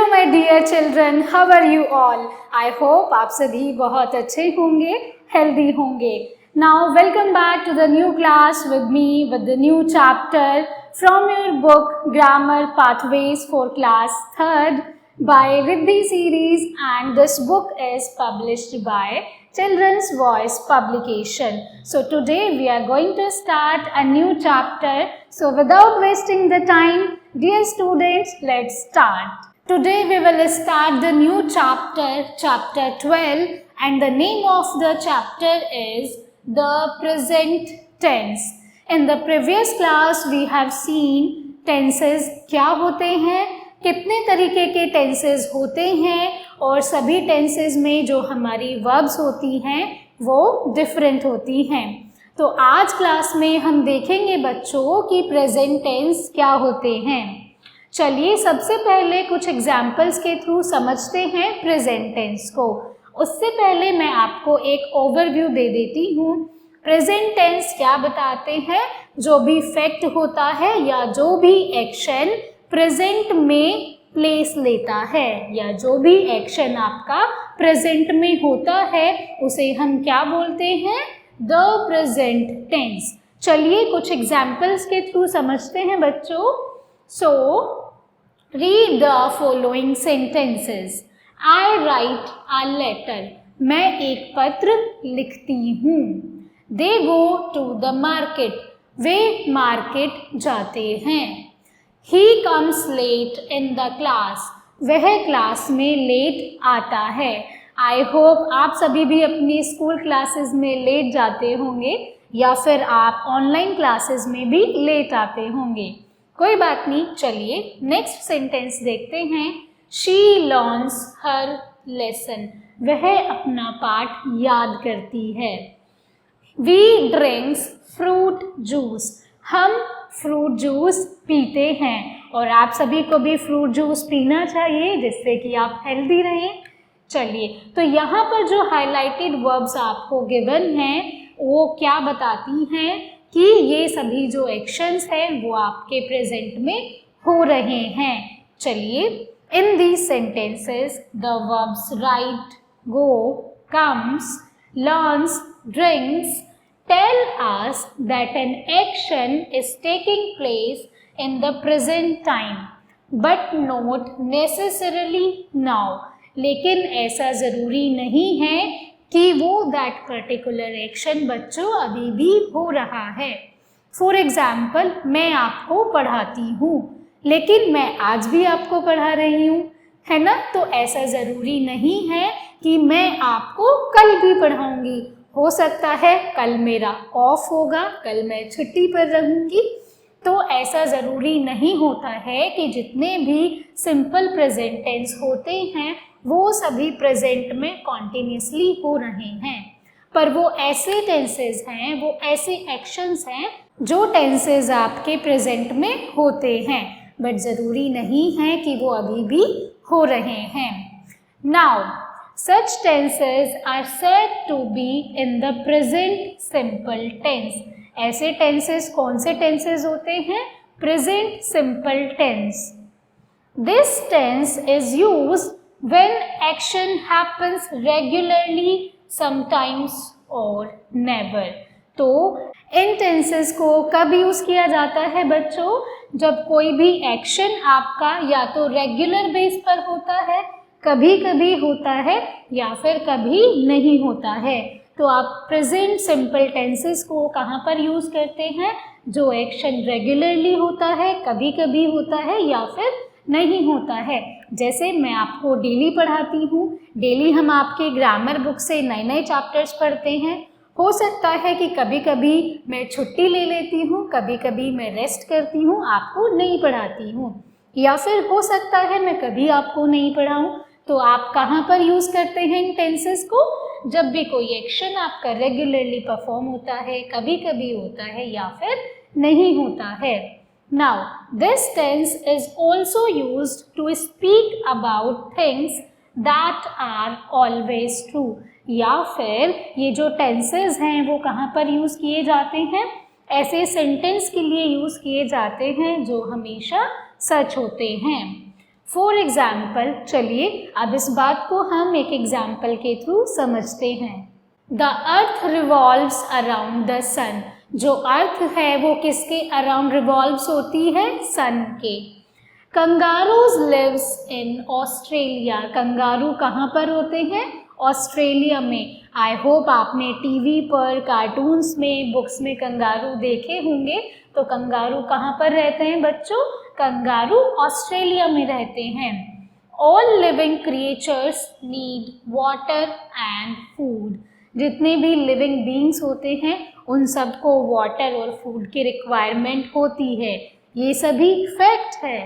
Hello my dear children, how are you all? I hope आप सभी बहुत अच्छे होंगे, हेल्दी होंगे. Now welcome back to the new class with me with the new chapter from your book grammar pathways for class 3rd by Riddhi series, and this book is published by Children's Voice Publication. So today we are going to start a new chapter. So without wasting the time, dear students, let's start. Today we will start the new chapter, chapter 12, and the name of the chapter is the present tense. In the previous class we have seen tenses क्या होते हैं, कितने तरीके के tenses होते हैं, और सभी टेंसेस में जो हमारी वर्ब्स होती हैं वो डिफरेंट होती हैं. तो आज क्लास में हम देखेंगे बच्चों कि प्रेजेंट टेंस क्या होते हैं. चलिए सबसे पहले कुछ एग्जाम्पल्स के थ्रू समझते हैं प्रेजेंट टेंस को. उससे पहले मैं आपको एक ओवरव्यू दे देती हूँ. प्रेजेंट टेंस क्या बताते हैं? जो भी फैक्ट होता है या जो भी एक्शन प्रेजेंट में प्लेस लेता है, या जो भी एक्शन आपका प्रेजेंट में होता है उसे हम क्या बोलते हैं? The present tense. चलिए कुछ एग्जाम्पल्स के थ्रू समझते हैं बच्चों. So read the following sentences. I write a letter. मैं एक पत्र लिखती हूँ. They go to the market. वे मार्केट जाते हैं. He comes late in the class. वह क्लास में लेट आता है. आई होप आप सभी भी अपनी स्कूल क्लासेस में लेट जाते होंगे, या फिर आप ऑनलाइन क्लासेस में भी लेट आते होंगे. कोई बात नहीं, चलिए नेक्स्ट सेंटेंस देखते हैं. She learns her lesson. वह अपना पाठ याद करती है. We drinks fruit juice. हम फ्रूट जूस पीते हैं, और आप सभी को भी फ्रूट जूस पीना चाहिए जिससे कि आप हेल्दी रहें. चलिए, तो यहाँ पर जो हाइलाइटेड वर्ब्स आपको गिवन हैं वो क्या बताती हैं कि ये सभी जो एक्शंस हैं वो आपके प्रेजेंट में हो रहे हैं. चलिए, इन these sentences the verbs right, go, comes, learns, drinks tell us that an action is taking place in the present time, but not necessarily now. लेकिन ऐसा ज़रूरी नहीं है कि वो that particular action बच्चों अभी भी हो रहा है. फॉर एग्ज़ाम्पल, मैं आपको पढ़ाती हूँ, लेकिन मैं आज भी आपको पढ़ा रही हूँ, है ना. तो ऐसा ज़रूरी नहीं है कि मैं आपको कल भी पढ़ाऊँगी. हो सकता है कल मेरा ऑफ होगा, कल मैं छुट्टी पर रहूँगी. तो ऐसा ज़रूरी नहीं होता है कि जितने भी सिंपल प्रेजेंट टेंस होते हैं वो सभी प्रेजेंट में कॉन्टिन्यूसली हो रहे हैं. पर वो ऐसे टेंसेस हैं, वो ऐसे एक्शंस हैं जो टेंसेस आपके प्रेजेंट में होते हैं, बट ज़रूरी नहीं है कि वो अभी भी हो रहे हैं. Now such tenses are said to be in the present simple tense. ऐसे tenses कौन से tenses होते हैं? Present simple tense. This tense is used when action happens regularly, sometimes or never. तो इन tenses को कब यूज़ किया जाता है बच्चों? जब कोई भी एक्शन आपका या तो रेगुलर बेस पर होता है, कभी कभी होता है, या फिर कभी नहीं होता है. तो आप प्रेजेंट सिंपल टेंसेस को कहाँ पर यूज़ करते हैं? जो एक्शन रेगुलरली होता है, कभी कभी होता है, या फिर नहीं होता है. जैसे मैं आपको डेली पढ़ाती हूँ, डेली हम आपके ग्रामर बुक से नए नए चैप्टर्स पढ़ते हैं. हो सकता है कि कभी कभी मैं छुट्टी ले लेती हूँ, कभी कभी मैं रेस्ट करती हूँ, आपको नहीं पढ़ाती हूँ, या फिर हो सकता है मैं कभी आपको नहीं पढ़ाऊँ. तो आप कहाँ पर यूज़ करते हैं इन टेंसेस को? जब भी कोई एक्शन आपका रेगुलरली परफॉर्म होता है, कभी कभी होता है, या फिर नहीं होता है. Now this tense is also used to speak about things that are always true. या फिर ये जो टेंसेस हैं वो कहाँ पर यूज़ किए जाते हैं? ऐसे सेंटेंस के लिए यूज़ किए जाते हैं जो हमेशा सच होते हैं. फॉर एग्जाम्पल, चलिए अब इस बात को हम एक एग्जाम्पल के थ्रू समझते हैं। The earth revolves around the sun. जो अर्थ है वो किसके अराउंड रिवॉल्व्स होती है? सन के। Kangaroos lives in Australia. Kangaroo कहाँ पर होते हैं? ऑस्ट्रेलिया में। आई होप आपने टीवी पर, कार्टून्स में, बुक्स में कंगारू देखे होंगे। तो कंगारू कहाँ पर रहते हैं बच्चों? कंगारू ऑस्ट्रेलिया में रहते हैं। All living creatures need water and food. जितने भी लिविंग बींग्स होते हैं उन सबको वाटर और फूड की रिक्वायरमेंट होती है। ये सभी फैक्ट है।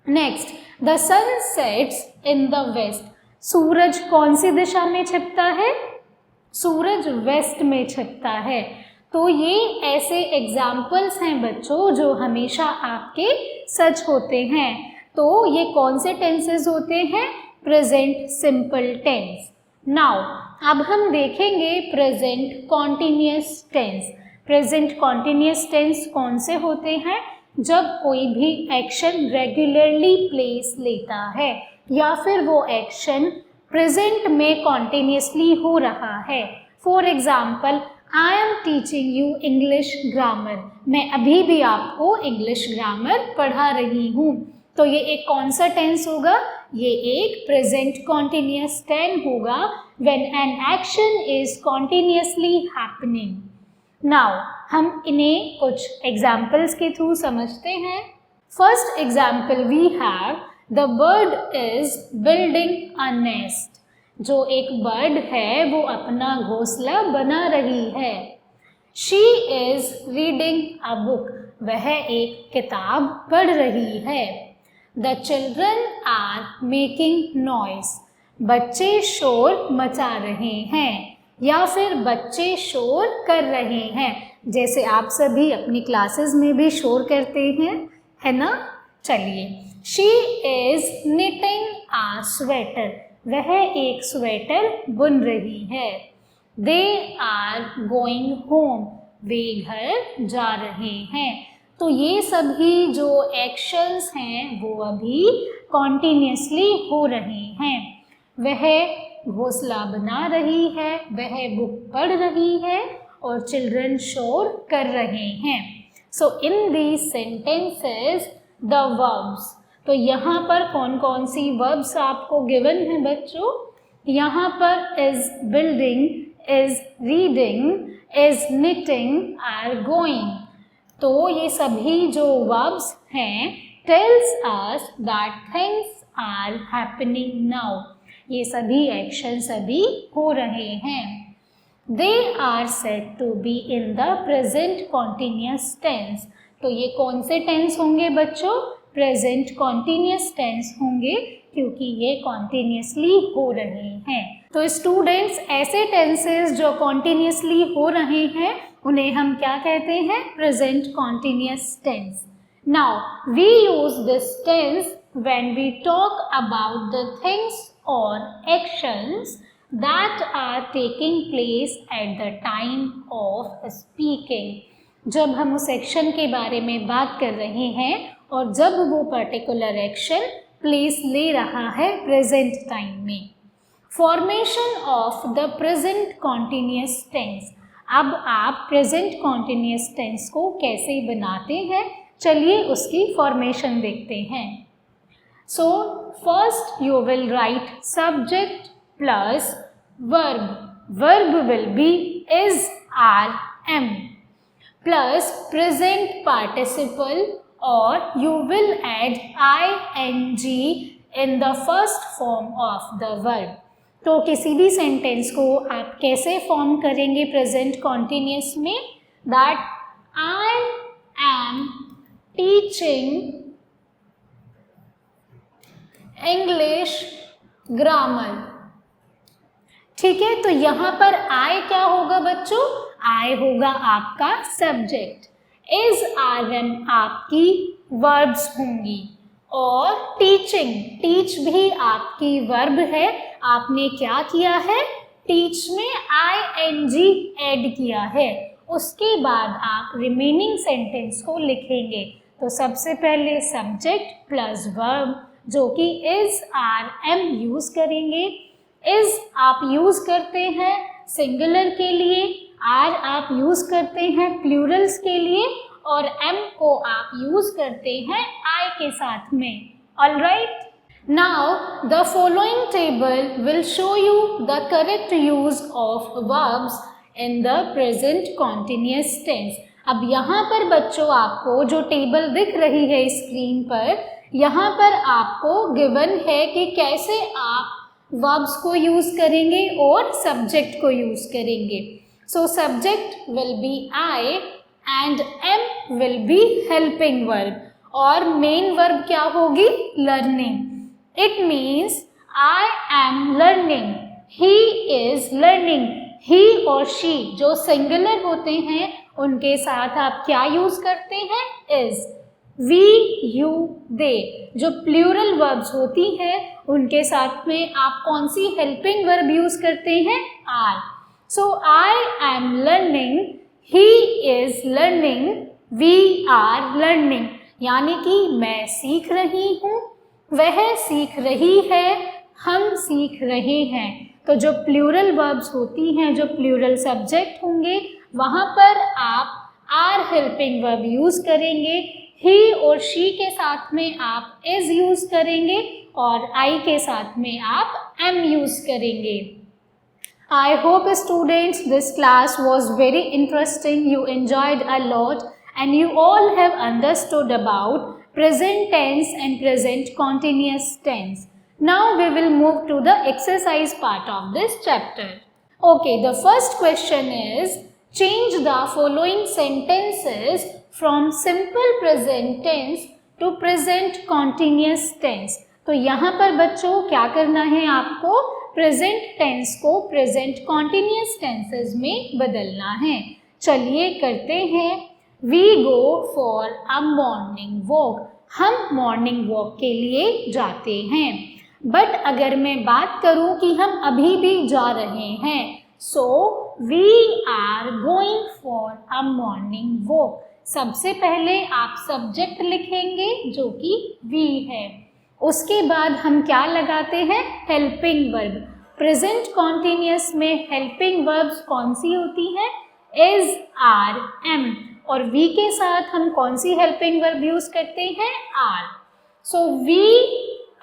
Next, the sun sets in the west. सूरज कौन सी दिशा में छिपता है? सूरज वेस्ट में छिपता है। तो ये ऐसे एग्जाम्पल्स हैं बच्चों जो हमेशा आपके सच होते हैं। तो ये कौन से टेंसेस होते हैं? Present simple tense. नाउ अब हम देखेंगे present continuous tense. Present continuous tense कौन से होते हैं? जब कोई भी एक्शन रेगुलरली प्लेस लेता है या फिर वो एक्शन प्रेजेंट में कॉन्टिन्यूअसली हो रहा है। For example, I am teaching you English grammar. मैं अभी भी आपको इंग्लिश ग्रामर पढ़ा रही हूँ। तो ये एक कौन सा टेंस होगा? ये एक प्रेजेंट कॉन्टिन्यूअस टेंस होगा when an action is continuously happening. Now हम इन्हें कुछ एग्जाम्पल्स के थ्रू समझते हैं। First example we have, the bird is building a nest. जो एक बर्ड है वो अपना घोंसला बना रही है। She is reading a book. वह एक किताब पढ़ रही है। The children are making noise. बच्चे शोर मचा रहे हैं या फिर बच्चे शोर कर रहे हैं। जैसे आप सभी अपनी क्लासेस में भी शोर करते हैं, है ना? चलिए, she is knitting a sweater. वह एक स्वेटर बुन रही है। They are going home. वे घर जा रहे हैं। तो ये सभी जो एक्शंस हैं वो अभी कॉन्टिन्यूअसली हो रहे हैं। वह घोंसला बना रही है, वह बुक पढ़ रही है और चिल्ड्रन शोर कर रहे हैं। So in these sentences the verbs. तो यहाँ पर कौन कौन सी वर्ब्स आपको गिवन है बच्चों? यहाँ पर is building, is reading, is knitting, are going. तो ये सभी जो वर्ब्स हैं tells us that things are happening now. ये सभी एक्शंस अभी हो रहे हैं। They are said to be in the present continuous tense. तो ये कौन से टेंस होंगे बच्चों? प्रेजेंट कॉन्टिन्यूअस टेंस होंगे क्योंकि ये कॉन्टिन्यूअसली हो रहे हैं। तो स्टूडेंट्स, ऐसे टेंसेस जो कॉन्टिन्यूअसली हो रहे हैं उन्हें हम क्या कहते हैं? Present continuous tense. Now we use this tense when we talk about the things or actions that are taking place at the time of speaking। जब हम उस एक्शन के बारे में बात कर रहे हैं और जब वो पर्टिकुलर एक्शन प्लेस ले रहा है प्रेजेंट टाइम में। Formation of the present continuous tense. अब आप प्रेजेंट कॉन्टिन्यूअस टेंस को कैसे बनाते हैं, चलिए उसकी फॉर्मेशन देखते हैं। So first you will write subject plus verb. Verb will be is, are, am plus present participle, or you will add ing in the first form of the verb. तो किसी भी सेंटेंस को आप कैसे form करेंगे present continuous में? That I am teaching English grammar. ठीक है, तो यहाँ पर आई क्या होगा बच्चों? आई होगा आपका सब्जेक्ट। इज, आर, एम आपकी वर्ब्स होंगी और टीचिंग, टीच भी आपकी वर्ब है। आपने क्या किया है? टीच में ing ऐड किया है। उसके बाद आप रिमेनिंग सेंटेंस को लिखेंगे। तो सबसे पहले सब्जेक्ट प्लस वर्ब जो कि इज, आर, एम यूज करेंगे। इज आप यूज करते हैं सिंगुलर के लिए, आर आप यूज करते हैं प्लूरल्स के लिए, और एम को आप यूज करते हैं आई के साथ में। Alright, now the following table will show you the correct use of verbs in the present continuous tense. अब यहाँ पर बच्चों आपको जो टेबल दिख रही है स्क्रीन पर, यहाँ पर आपको गिवन है कि कैसे आप वर्ब्स को यूज करेंगे और सब्जेक्ट को यूज करेंगे। So subject will be I and am will be helping verb, और मेन वर्ब क्या होगी? Learning. It means I am learning, he is learning. He और शी जो सिंगुलर होते हैं उनके साथ आप क्या यूज करते हैं? इज। वी, यू, दे जो प्लूरल वर्ब्स होती हैं उनके साथ में आप कौन सी हेल्पिंग वर्ब यूज करते हैं? Are. So I am learning, he is learning, we are learning, यानी कि मैं सीख रही हूँ, वह सीख रही है, हम सीख रहे हैं। तो जो प्लूरल वर्ब्स होती हैं, जो प्लूरल सब्जेक्ट होंगे, वहाँ पर आप आर हेल्पिंग वर्ब यूज करेंगे, ही और शी के साथ में आप इज यूज करेंगे और आई के साथ में आप एम यूज करेंगे। I hope students this class was very interesting. You enjoyed a lot and you all have understood about present tense and present continuous tense. Now we will move to the exercise part of this chapter. Okay, the first question is change the following sentences from simple present tense to present continuous tense. तो यहाँ पर बच्चों क्या करना है आपको? Present tense को present continuous tenses में बदलना है। चलिए करते हैं। We go for a morning walk, हम मॉर्निंग वॉक के लिए जाते हैं। बट अगर मैं बात करूं कि हम अभी भी जा रहे हैं, so we are going for a morning walk. सबसे पहले आप सब्जेक्ट लिखेंगे जो कि वी है, उसके बाद हम क्या लगाते हैं? Helping verb. प्रेजेंट कॉन्टिन्यूअस में हेल्पिंग वर्ब्स कौन सी होती हैं? इज, आर, एम, और वी के साथ हम कौन सी हेल्पिंग वर्ब यूज करते हैं? आर। सो वी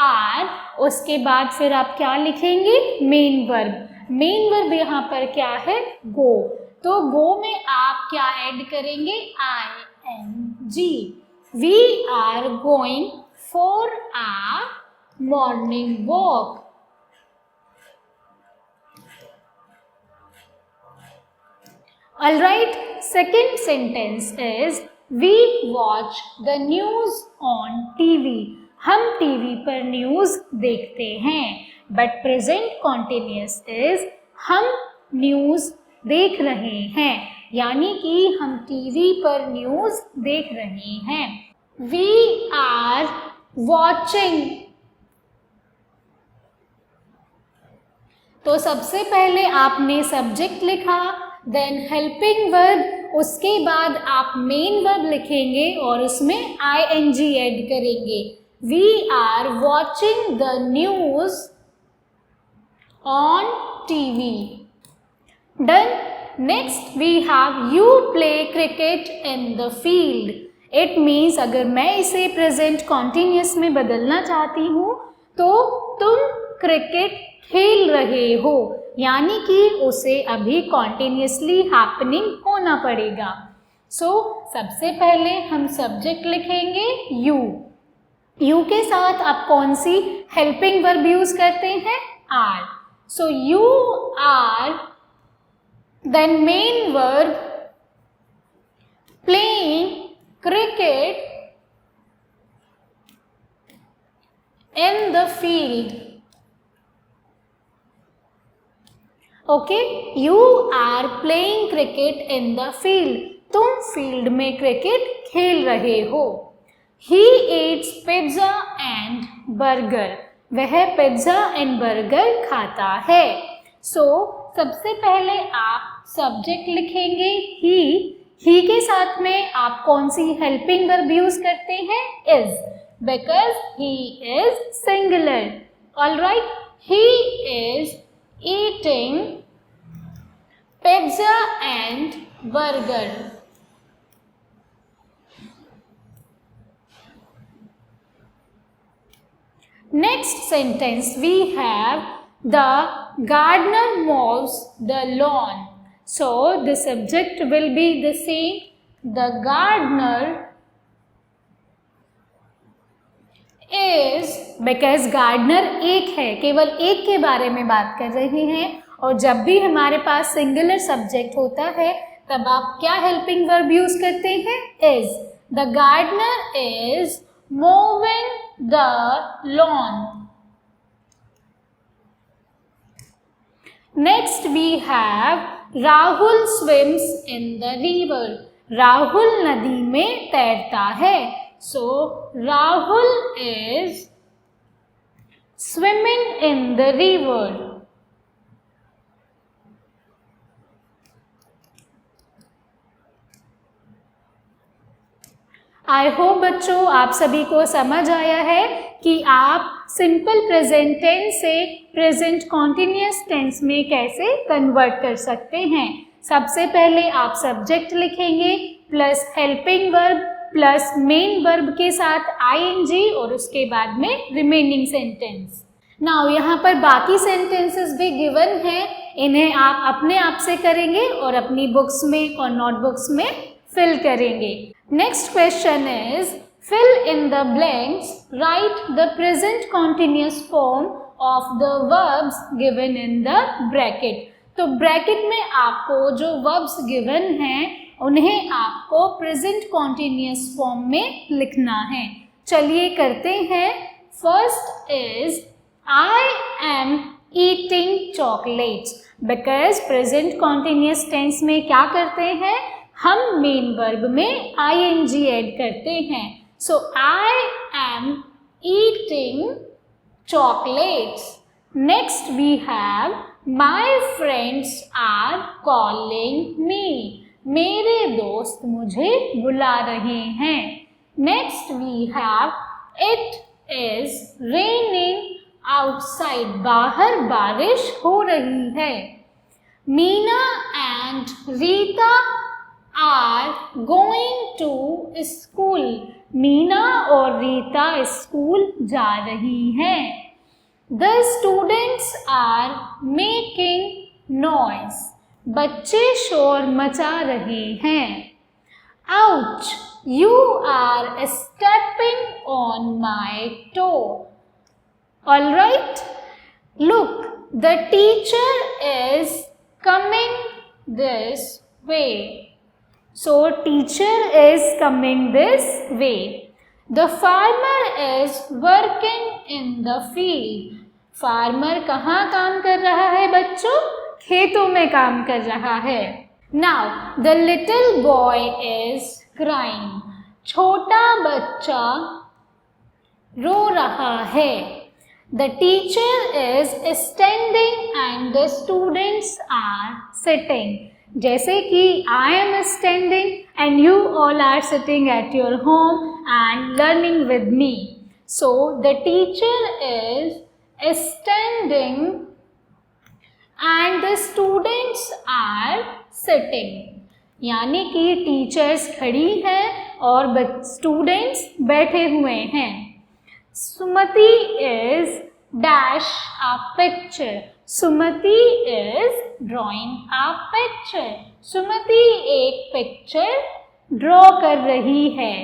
आर, उसके बाद फिर आप क्या लिखेंगे? Main verb. मेन वर्ब यहाँ पर क्या है? गो। तो गो में आप क्या ऐड करेंगे? I N G. We are going for a morning walk. Alright, second sentence is we watch the news on TV. हम टीवी पर न्यूज देखते हैं। बट प्रेजेंट कॉन्टिन्यूअस इज हम न्यूज देख रहे हैं, यानी कि हम टीवी पर न्यूज देख रहे हैं। We are watching। तो सबसे पहले आपने सब्जेक्ट लिखा, देन हेल्पिंग वर्ब, उसके बाद आप मेन वर्ब लिखेंगे और उसमें ing ऐड करेंगे। We are watching the news on TV. Done. Next we have you play cricket in the field. It means अगर मैं इसे प्रेजेंट कॉन्टिन्यूअस में बदलना चाहती हूँ तो तुम क्रिकेट खेल रहे हो, यानी कि उसे अभी कॉन्टिन्यूअसली हैपनिंग होना पड़ेगा। सो सबसे पहले हम सब्जेक्ट लिखेंगे यू। यू के साथ आप कौन सी हेल्पिंग वर्ब यूज करते हैं? Are. So you are, then main verb playing cricket in the field. Okay, you are playing cricket in the field. तुम फील्ड में क्रिकेट खेल रहे हो। He eats pizza and burger. वह पिज्जा एंड बर्गर खाता है। सो सबसे पहले आप सब्जेक्ट लिखेंगे ही के साथ में आप कौन सी हेल्पिंग वर्ब यूज करते हैं? Is. because he is singular. All right, he is eating pizza and burger. Next sentence we have the gardener mows the lawn. So the subject will be the same. The gardener is, because gardener एक है, केवल एक के बारे में बात कर रहे हैं, और जब भी हमारे पास सिंगुलर सब्जेक्ट होता है तब आप क्या हेल्पिंग वर्ब यूज करते हैं? Is. The gardener is mowing the lawn. Next we have Rahul swims in the river. Rahul नदी में तैरता है. So Rahul is swimming in the river. I hope बच्चों आप सभी को समझ आया है कि आप सिंपल प्रेजेंट टेंस से प्रेजेंट कॉन्टिन्यूअस टेंस में कैसे कन्वर्ट कर सकते हैं. सबसे पहले आप सब्जेक्ट लिखेंगे plus helping verb plus main verb के साथ आईएनजी और उसके बाद में रिमेनिंग सेंटेंस. नाउ यहाँ पर बाकी सेंटेंसेस भी गिवन हैं, इन्हें आप अपने आप से करेंगे और अपनी बुक्स में और नोटबुक्स में फिल करेंगे. Next question is fill in the blanks. Write the present continuous form of the verbs given in the bracket. तो ब्रैकेट में आपको जो verbs given हैं उन्हें आपको present continuous form में लिखना है. चलिए करते हैं. First is I am eating chocolates. Because present continuous tense में क्या करते हैं? हम मेन वर्ब में ing ऐड करते हैं. So I am eating chocolates. Next we have my friends are calling me. मेरे दोस्त मुझे बुला रहे हैं. Next we have it is raining outside. बाहर बारिश हो रही है. Meena and Rita are going to school. Meena और रीता स्कूल जा रही हैं. The students are making noise. बच्चे शोर मचा रहे हैं. Ouch! You are stepping on my toe. All right? Look, the teacher is coming this way. So teacher is coming this way. The farmer is working in the field. Farmer कहाँ काम कर रहा है बच्चों? खेतों में काम कर रहा है. Now the little boy is crying. छोटा बच्चा रो रहा है. The teacher is standing and the students are sitting. जैसे कि I am standing and you all are sitting at your home and learning with me. So the teacher is standing and the students are sitting. यानी कि teachers खड़ी हैं और students बैठे हुए हैं. सुमति is dash a picture. Sumati is drawing a picture. सुमति एक picture draw कर रही है.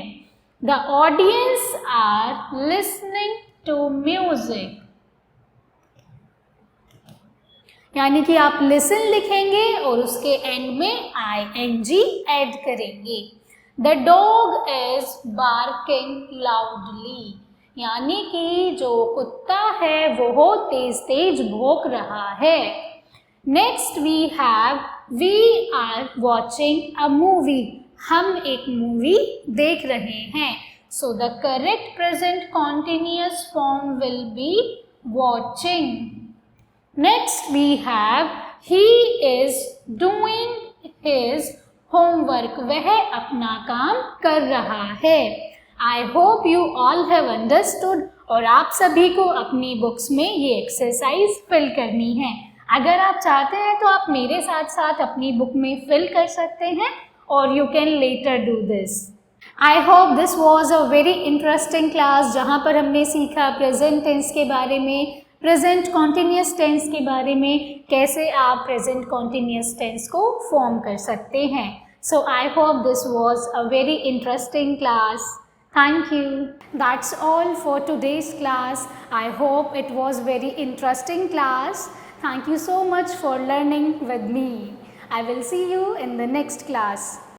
The audience are listening to music. यानी कि आप listen लिखेंगे और उसके एंड में ing ऐड करेंगे. The dog is barking loudly. यानी कि जो कुत्ता है वो तेज तेज भौंक रहा है. Next we have we are watching a movie. हम एक मूवी देख रहे हैं. So the correct present continuous form will be watching. Next we have he is doing his homework. वह अपना काम कर रहा है. I hope you all have understood. और आप सभी को अपनी बुक्स में ये एक्सरसाइज फिल करनी है। अगर आप चाहते हैं तो आप मेरे साथ साथ अपनी बुक में फिल कर सकते हैं और you can later do this. I hope this was a very interesting class, जहाँ पर हमने सीखा प्रेजेंट टेंस के बारे में, प्रेजेंट कॉन्टिन्यूस टेंस के बारे में, कैसे आप प्रेजेंट कॉन्टिन्यूस टेंस को फॉर्म कर सकते हैं। So I hope this was a very interesting class. Thank you. That's all for today's class. I hope it was very interesting class. Thank you so much for learning with me. I will see you in the next class.